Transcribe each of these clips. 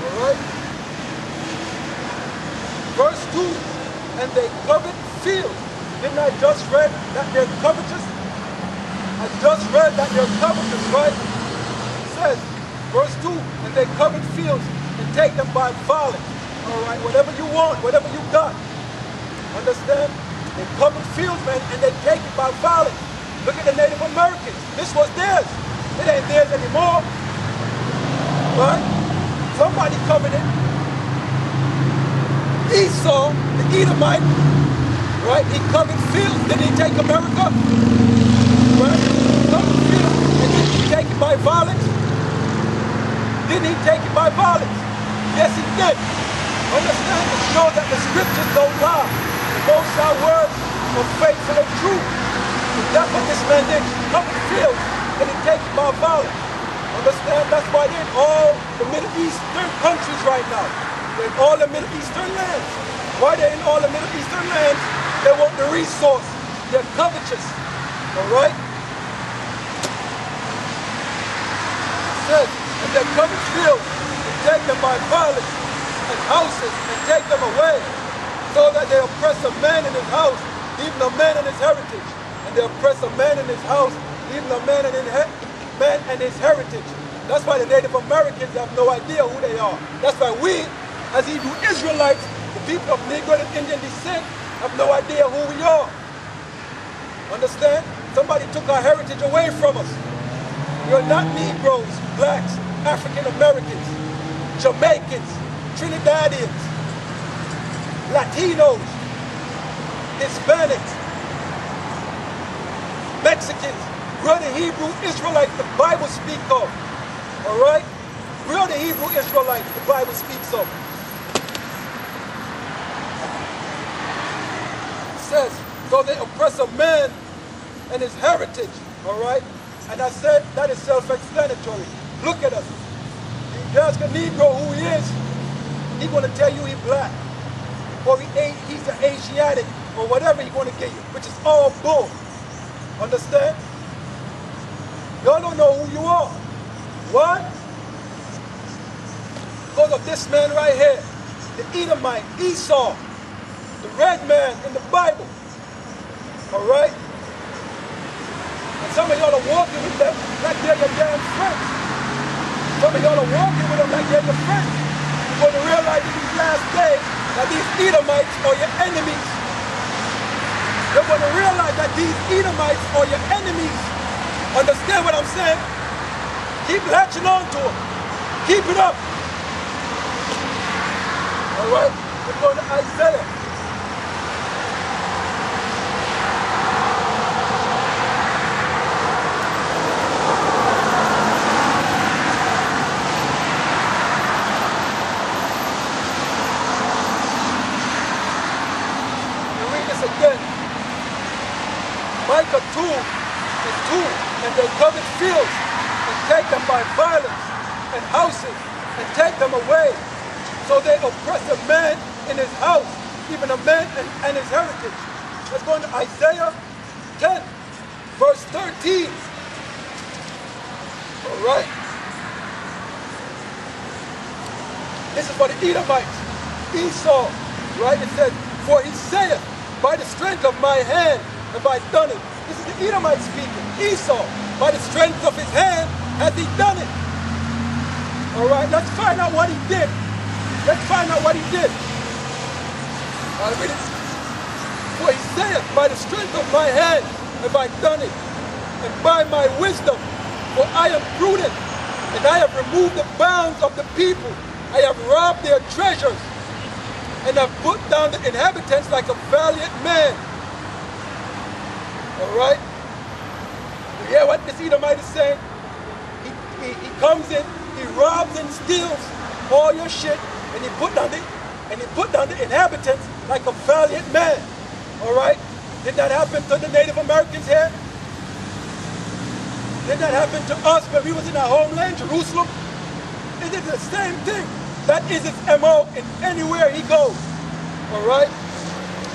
All right? Verse 2, and they covet fields. Didn't I just read that they're covetous? I just read that they're covetous, right? It says, verse 2, and they covet fields and take them by violence. All right, whatever you want, whatever you got. Understand? They covet fields, man, and they take it by violence. Look at the Native Americans. This was theirs. It ain't theirs anymore. Right? Somebody coveted. Esau, the Edomite, right? He covered fields. Didn't he take America? Right? He covered fields. And did he take it by violence? Didn't he take it by violence? Yes, he did. Understand? It shows that the scriptures don't lie. The Most High words are faithful and true. That's what this man did. He covered fields. And he take it by violence. Understand? That's why they're in all the Middle Eastern countries right now. They're in all the Middle Eastern lands. Why they're in all the Middle Eastern lands? They want the resource. They're covetous. Alright? It says, and they covet fields and take them by violence and houses and take them away, so that they oppress a man in his house, even a man in his heritage. And they oppress a man in his house, even a man and his heritage. That's why the Native Americans have no idea who they are. That's why we, as Hebrew Israelites, the people of Negro and Indian descent, have no idea who we are. Understand? Somebody took our heritage away from us. We are not Negroes, blacks, African Americans, Jamaicans, Trinidadians, Latinos, Hispanics, Mexicans. We're the Hebrew Israelites the Bible speaks of. Alright? We're the Hebrew Israelites the Bible speaks of. It says, so they oppress a man and his heritage. Alright? And I said that is self-explanatory. Look at us. You ask a Negro who he is, he's going to tell you he's black. Or he's an Asiatic, or whatever he's going to get you, which is all bull. Understand? Y'all don't know who you are. Why? Because of this man right here, the Edomite, Esau, the red man in the Bible. Alright? And some of y'all are walking with them like they're your damn friends. Some of y'all are walking with them like they're your friends. You're going to realize in these last days that these Edomites are your enemies. You're going to realize that these Edomites are your enemies. Understand what I'm saying? Keep latching on to them. Keep it up. All right? We're going to Isaiah. We'll read this again. Micah 2:2. And they covet fields and take them by violence and houses and take them away. So they oppress a man in his house, even a man and his heritage. Let's go into Isaiah 10, verse 13. All right. This is for the Edomites, Esau, right? It says, for he saith, by the strength of my hand have I done it. This is the Edomite speaking. Esau, by the strength of his hand, has he done it. All right, let's find out what he did. Let's find out what he did. I'll read it. For he saith, by the strength of my hand have I done it, and by my wisdom, for I am prudent, and I have removed the bounds of the people. I have robbed their treasures, and have put down the inhabitants like a valiant man. All right? You hear what this Edomite is saying? He comes in, he robs and steals all your shit, and he put down the inhabitants like a valiant man. All right? Did that happen to the Native Americans here? Did that happen to us when we was in our homeland, Jerusalem? It is the same thing. That is his MO in anywhere he goes. All right?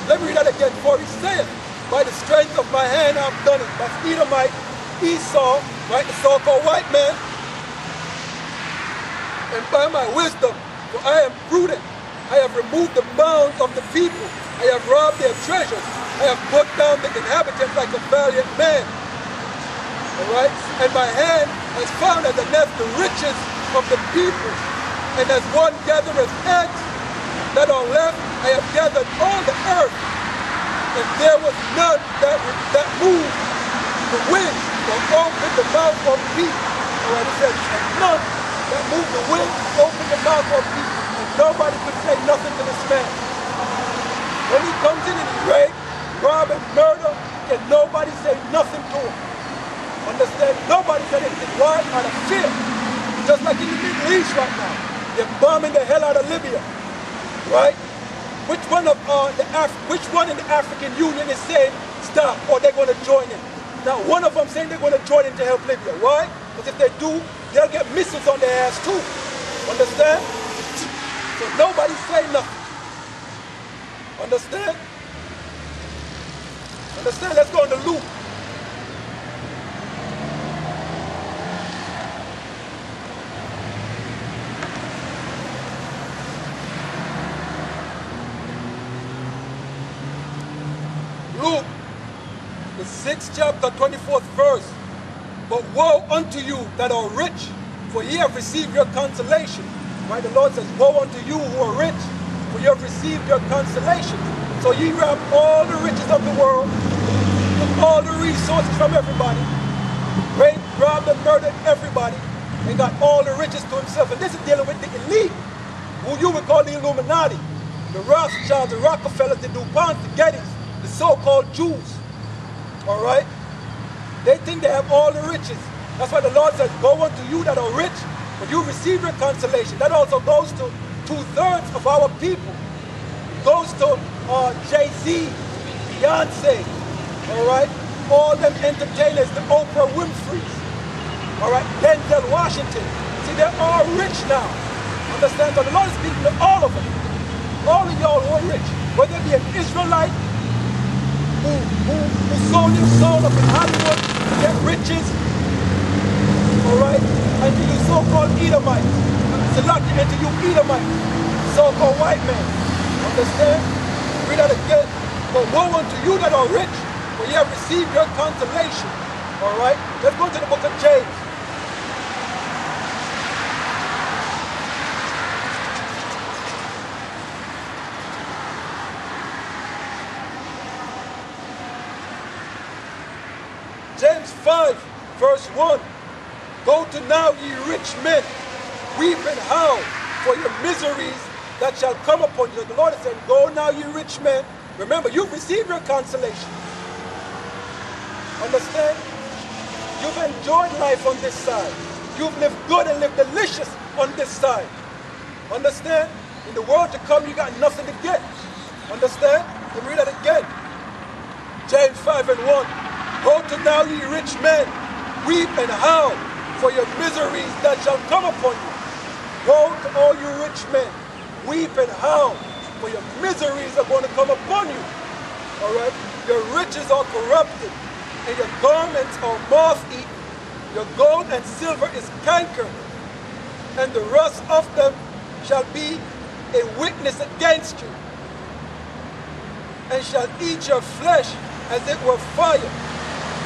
Let me read that again. For he saith, by the strength of my hand I've done it. That's Edomite, Esau, right? The so-called white man. And by my wisdom, For I am prudent. I have removed the bounds of the people. I have robbed their treasures. I have put down the inhabitants like a valiant man. Alright? And my hand has found as a nest the riches of the people. And as one gathereth eggs that are left, I have gathered all the earth. And there was none that moved the wind or opened the mouth of people. Alright, it says, and none that moved the wind opened the mouth of people. And nobody could say nothing to this man. When he comes in and he rape, rob, and murder, and nobody say nothing to him. Understand? Nobody said anything. Why? Out of fear. Just like in the Middle East right now. They're bombing the hell out of Libya. Right? Which one in the African Union is saying stop or they're going to join in? Now one of them saying they're going to join in to help Libya. Why? Because if they do, they'll get missiles on their ass too. Understand? So nobody's saying nothing. Understand? Understand? Let's go in the loop. Luke, the 6th chapter, 24th verse. But woe unto you that are rich, for ye have received your consolation. Right? The Lord says, woe unto you who are rich, for you have received your consolation. So ye grab all the riches of the world, took all the resources from everybody, raped, robbed, and murdered everybody, and got all the riches to himself. And this is dealing with the elite, who you would call the Illuminati, the Rothschilds, the Rockefellers, the DuPont, the Gettys, the so-called Jews. All right? They think they have all the riches. That's why the Lord says, go unto you that are rich, but you receive your consolation. That also goes to 2/3 of our people. It goes to Jay-Z, Beyonce, all right? All them entertainers, the Oprah Winfreys, all right? Denzel Washington. See, they're all rich now. Understand? So the Lord is speaking to all of them. All of y'all who are rich. Whether it be an Israelite, who sold his soul up in Hollywood to get riches, all right, and to you so-called Edomites, select and to you Edomites, so-called white men, understand? Read that again. But woe unto you that are rich, for ye have received your consolation, all right? Let's go to the book of James. James 5, verse 1. Go to now, ye rich men, weep and howl for your miseries that shall come upon you. The Lord is saying, go now, ye rich men. Remember, you've received your consolation. Understand? You've enjoyed life on this side. You've lived good and lived delicious on this side. Understand? In the world to come, you got nothing to get. Understand? Let me read that again. James 5 and 1. Go to now, ye rich men, weep and howl for your miseries that shall come upon you. Go to all you rich men, weep and howl for your miseries are going to come upon you. All right? Your riches are corrupted, and your garments are moth-eaten. Your gold and silver is cankered, and the rust of them shall be a witness against you, and shall eat your flesh as it were fire.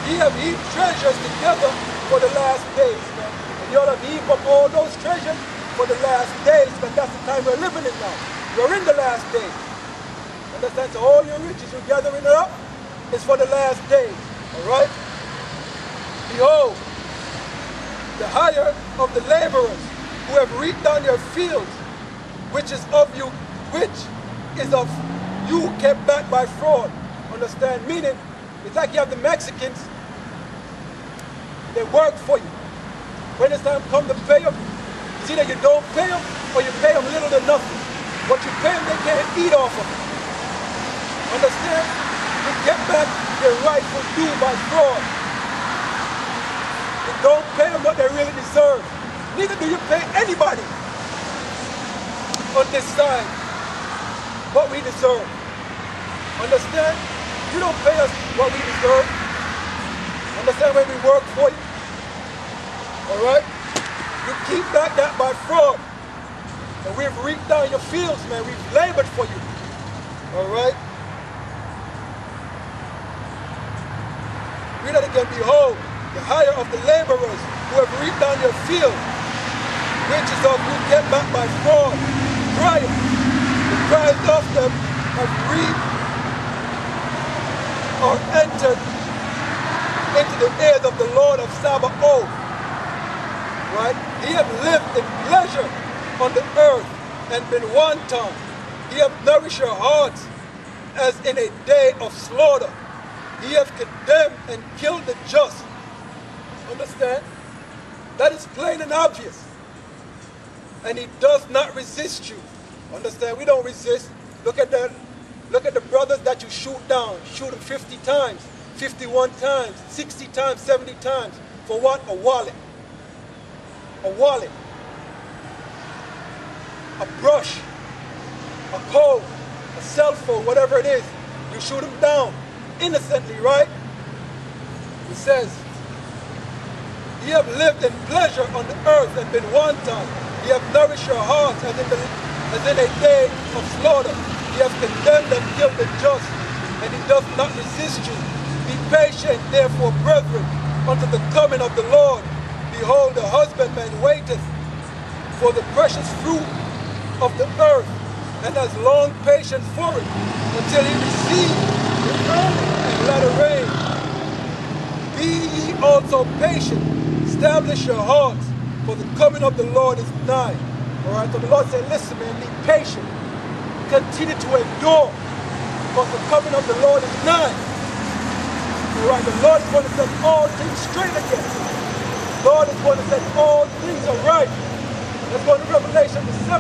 Ye have heaped treasures together for the last days, man. And y'all have heaped up all those treasures for the last days, but that's the time we're living in now. We're in the last days. Understand? So all your riches you're gathering up is for the last days. Alright? Behold, the hire of the laborers who have reaped down your fields, which is of you kept back by fraud. Understand? Meaning, it's like you have the Mexicans, they work for you. When it's time come to pay them, it's either you don't pay them or you pay them little to nothing. What you pay them, they can't eat off of it. Understand? You get back their rightful due by fraud. You don't pay them what they really deserve. Neither do you pay anybody on this side what we deserve. Understand? You don't pay us what we deserve. Understand? When we work for you. Alright? You keep back that by fraud. And we've reaped down your fields, man. We've labored for you. All right? Read that again. Behold, the hire of the laborers who have reaped down your field, wages of who get back by fraud. Crieth. The cries of them have reaped or entered into the ears of the Lord of Sabaoth. Right? He have lived in pleasure on the earth and been wanton. He have nourished your hearts as in a day of slaughter. He have condemned and killed the just. Understand? That is plain and obvious. And he does not resist you. Understand? We don't resist. Look at that. Look at the brothers that you shoot down. Shoot them 50 times, 51 times, 60 times, 70 times. For what? A wallet. A wallet. A brush. A comb. A cell phone, whatever it is. You shoot them down. Innocently, right? It says, ye have lived in pleasure on the earth and been wanton. Ye have nourished your hearts as in a day of slaughter. Ye have condemned and killed the just, and he doth not resist you. Be patient, therefore, brethren, unto the coming of the Lord. Behold, the husbandman waiteth for the precious fruit of the earth, and has long patience for it, until he receive the early and latter rain. Be ye also patient, establish your hearts, for the coming of the Lord is nigh. Alright, so the Lord said, listen man, be patient. Continue to endure, because the coming of the Lord is nigh. Alright, the Lord is going to set all things straight again. The Lord is going to set all things aright. Let's go to Revelation, the 7th